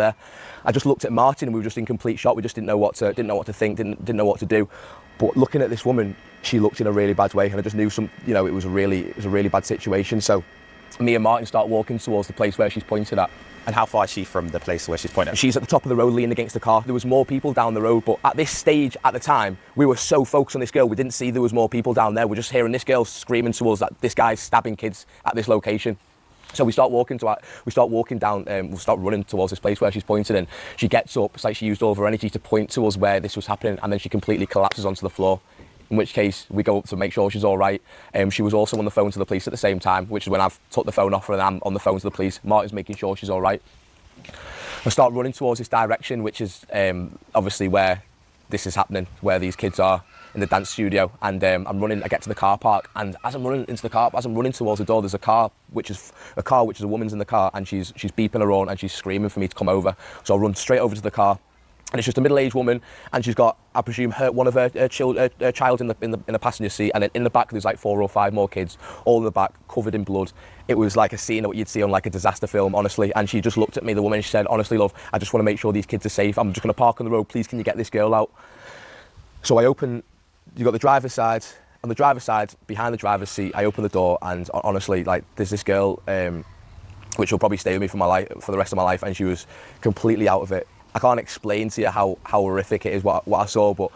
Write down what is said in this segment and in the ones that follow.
there. I just looked at Martin and we were just in complete shock. We just didn't know what to think, didn't know what to do. But looking at this woman, she looked in a really bad way, and I just knew it was a really bad situation. So me and Martin start walking towards the place where she's pointed at. And how far is she from the place where she's pointing at? She's at the top of the road leaning against the car. There was more people down the road, but at this stage, at the time, we were so focused on this girl, we didn't see there was more people down there. We're just hearing this girl screaming towards that this guy's stabbing kids at this location. So we start running towards this place where she's pointed, and she gets up. It's like she used all of her energy to point towards where this was happening, and then she completely collapses onto the floor. In which case, we go up to make sure she's all right. She was also on the phone to the police at the same time, which is when I've took the phone off her and I'm on the phone to the police. Martin's making sure she's all right. I start running towards this direction, which is obviously where this is happening, where these kids are in the dance studio. And I'm running, I get to the car park, and as I'm running towards the door, there's a car which is a woman's in the car, and she's beeping her horn and she's screaming for me to come over. So I run straight over to the car. And it's just a middle-aged woman, and she's got, I presume, one of her child in the passenger seat, and then in the back there's like 4 or 5 more kids, all in the back, covered in blood. It was like a scene what you'd see on like a disaster film, honestly. And she just looked at me, the woman, and she said, "Honestly, love, I just want to make sure these kids are safe. I'm just going to park on the road. Please, can you get this girl out?" So I open. You got the driver's side. On the driver's side, behind the driver's seat, I open the door, and honestly, like, there's this girl, which will probably stay with me for the rest of my life, and she was completely out of it. I can't explain to you how horrific it is what I saw, but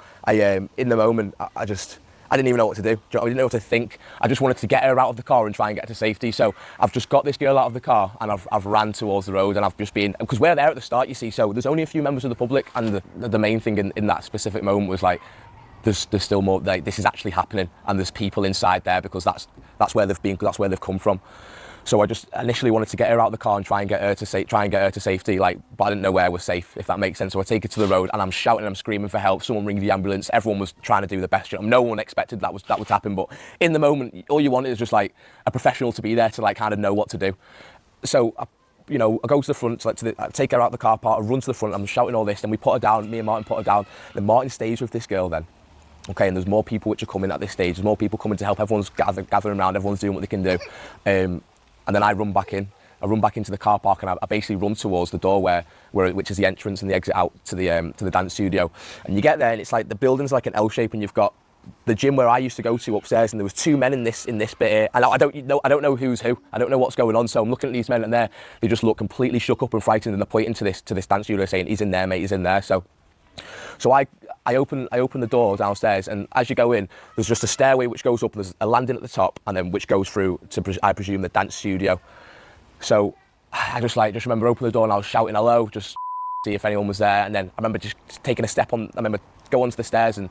in the moment, I didn't even know what to do. I didn't know what to think. I just wanted to get her out of the car and try and get her to safety. So I've just got this girl out of the car, and I've ran towards the road, and I've just been, because we're there at the start, you see, so there's only a few members of the public, and the main thing in that specific moment was like, there's still more, like, this is actually happening, and there's people inside there, because that's where they've been, that's where they've come from. So I just initially wanted to get her out of the car and try and get her to safety, like, but I didn't know where was safe, if that makes sense. So I take her to the road, and I'm shouting, I'm screaming for help. Someone ring the ambulance. Everyone was trying to do the best. No one expected that would happen, but in the moment, all you wanted is just like a professional to be there to like kind of know what to do. So I go to the front, I take her out of the car park, I run to the front, I'm shouting all this, then we put her down. Me and Martin put her down. Then Martin stays with this girl then. Okay, and there's more people which are coming at this stage. There's more people coming to help. Everyone's gathering around. Everyone's doing what they can do. And then I run back in. I run back into the car park, and I basically run towards the door which is the entrance and the exit out to the dance studio. And you get there, and it's like the building's like an L shape, and you've got the gym where I used to go to upstairs, and there was 2 men in this bit here. And I don't know who's who. I don't know what's going on. So I'm looking at these men, and they just look completely shook up and frightened, and they're pointing to this dance studio, saying, "He's in there, mate. He's in there." So I open the door downstairs, and as you go in, there's just a stairway which goes up. There's a landing at the top, and then which goes through to, I presume, the dance studio. So I just remember opening the door, and I was shouting hello, just see if anyone was there. And then I remember just taking a step on. I remember going onto the stairs, and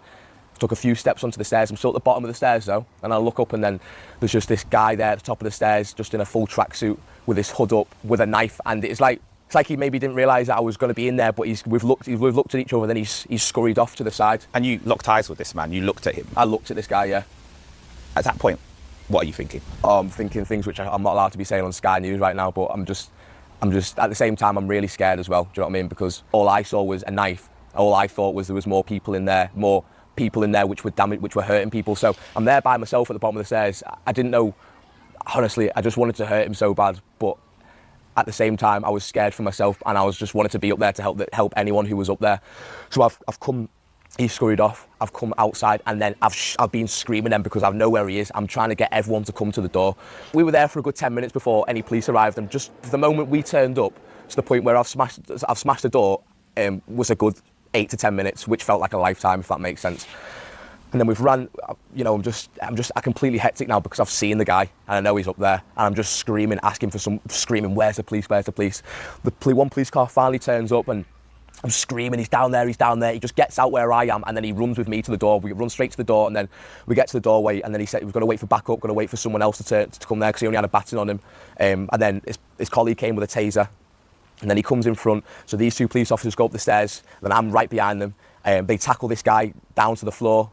took a few steps onto the stairs. I'm still at the bottom of the stairs though, and I look up, and then there's just this guy there at the top of the stairs, just in a full tracksuit with his hood up, with a knife, and it's like he maybe didn't realise that I was going to be in there, but we've looked at each other, then he's scurried off to the side. And you locked eyes with this man? You looked at him? I looked at this guy, yeah. At that point, what are you thinking? I'm thinking things which I'm not allowed to be saying on Sky News right now, but I'm just at the same time, I'm really scared as well. Do you know what I mean? Because all I saw was a knife. All I thought was there was more people in there which were hurting people. So I'm there by myself at the bottom of the stairs. I didn't know, honestly, I just wanted to hurt him so bad, but at the same time, I was scared for myself, and I was just wanted to be up there to help anyone who was up there. So I've come, he's scurried off, I've come outside, and then I've been screaming then because I know where he is. I'm trying to get everyone to come to the door. We were there for a good 10 minutes before any police arrived, and just the moment we turned up to the point where I've smashed the door was a good 8 to 10 minutes, which felt like a lifetime, if that makes sense. And then we've ran, I'm completely hectic now because I've seen the guy and I know he's up there, and I'm just screaming, screaming, where's the police, where's the police? One police car finally turns up, and I'm screaming, he's down there. He just gets out where I am, and then he runs with me to the door. We run straight to the door, and then we get to the doorway, and then he said we've got to wait for backup, got to wait for someone else to come there because he only had a baton on him. And then his colleague came with a taser, and then he comes in front. So these 2 police officers go up the stairs, and then I'm right behind them. They tackle this guy down to the floor.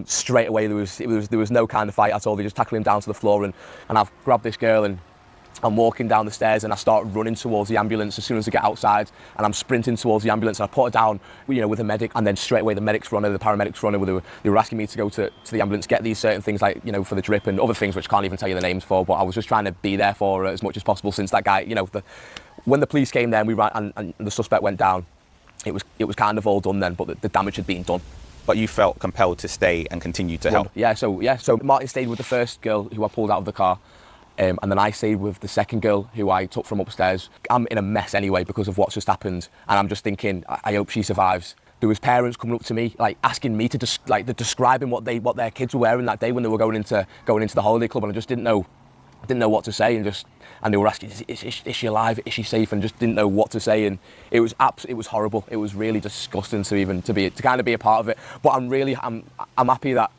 Straight away there was no kind of fight at all. They just tackle him down to the floor, and I've grabbed this girl, and I'm walking down the stairs, and I start running towards the ambulance as soon as I get outside, and I'm sprinting towards the ambulance, and I put her down with a medic, and then straight away the paramedics running. They were asking me to go to the ambulance, get these certain things like for the drip and other things which I can't even tell you the names for, but I was just trying to be there for her as much as possible, since that guy When the police came there and we ran and the suspect went down, it was kind of all done then, but the damage had been done. But you felt compelled to stay and continue to help. So Martin stayed with the first girl who I pulled out of the car, and then I stayed with the second girl who I took from upstairs. I'm in a mess anyway because of what's just happened, and I'm just thinking, I hope she survives. There was parents coming up to me, like asking me to describing what their kids were wearing that day when they were going into the holiday club, and I just didn't know what to say, and they were asking, is she alive? Is she safe? And just didn't know what to say, and it was horrible. It was really disgusting to kind of be a part of it. But I'm happy that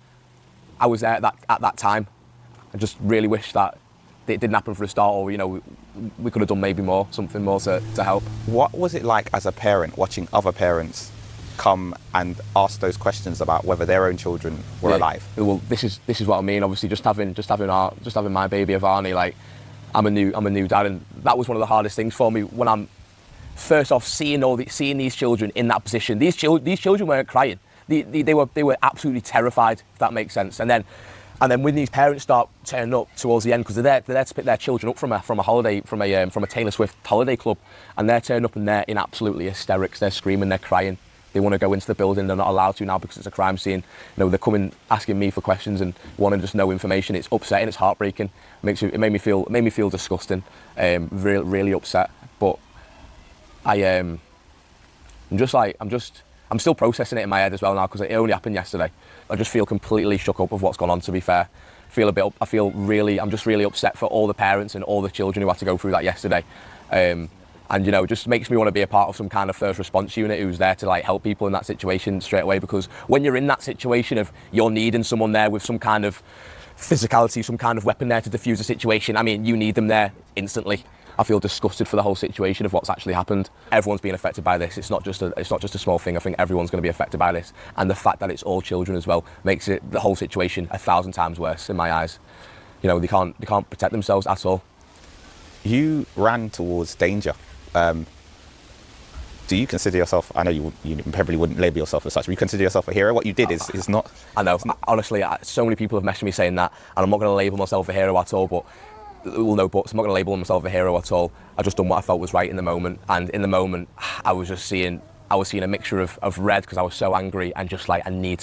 I was there at that time. I just really wish that it didn't happen for a start, or we could have done maybe something more to help. What was it like as a parent watching other parents come and ask those questions about whether their own children were alive? Well, this is what I mean. Obviously, just having my baby Avani, like I'm a new dad, and that was one of the hardest things for me when I'm first off seeing these children in that position. These children weren't crying. They were absolutely terrified, if that makes sense. And then when these parents start turning up towards the end, because they're there to pick their children up from a Taylor Swift holiday club, and they're turning up and they're in absolutely hysterics. They're screaming, they're crying. They want to go into the building. They're not allowed to now because it's a crime scene. They're coming asking me for questions and wanting just know information. It's upsetting. It's heartbreaking. It made me feel disgusting. Really upset. But I'm still processing it in my head as well now because it only happened yesterday. I just feel completely shook up of what's gone on. To be fair, I'm just really upset for all the parents and all the children who had to go through that yesterday. And it just makes me want to be a part of some kind of first response unit who's there to help people in that situation straight away, because when you're in that situation of you're needing someone there with some kind of physicality, some kind of weapon there to defuse the situation, I mean, you need them there instantly. I feel disgusted for the whole situation of what's actually happened. Everyone's being affected by this. It's not just a small thing. I think everyone's going to be affected by this, and the fact that it's all children as well makes the whole situation 1,000 times worse in my eyes. They can't protect themselves at all. You ran towards danger. Do you consider yourself, I know you probably wouldn't label yourself as such, but you consider yourself a hero? What you did is not... I know, honestly, so many people have messaged me saying that, and I'm not going to label myself a hero at all, but well, no buts, I'm not going to label myself a hero at all. I just done what I felt was right in the moment, and in the moment, I was seeing a mixture of red because I was so angry and just I need to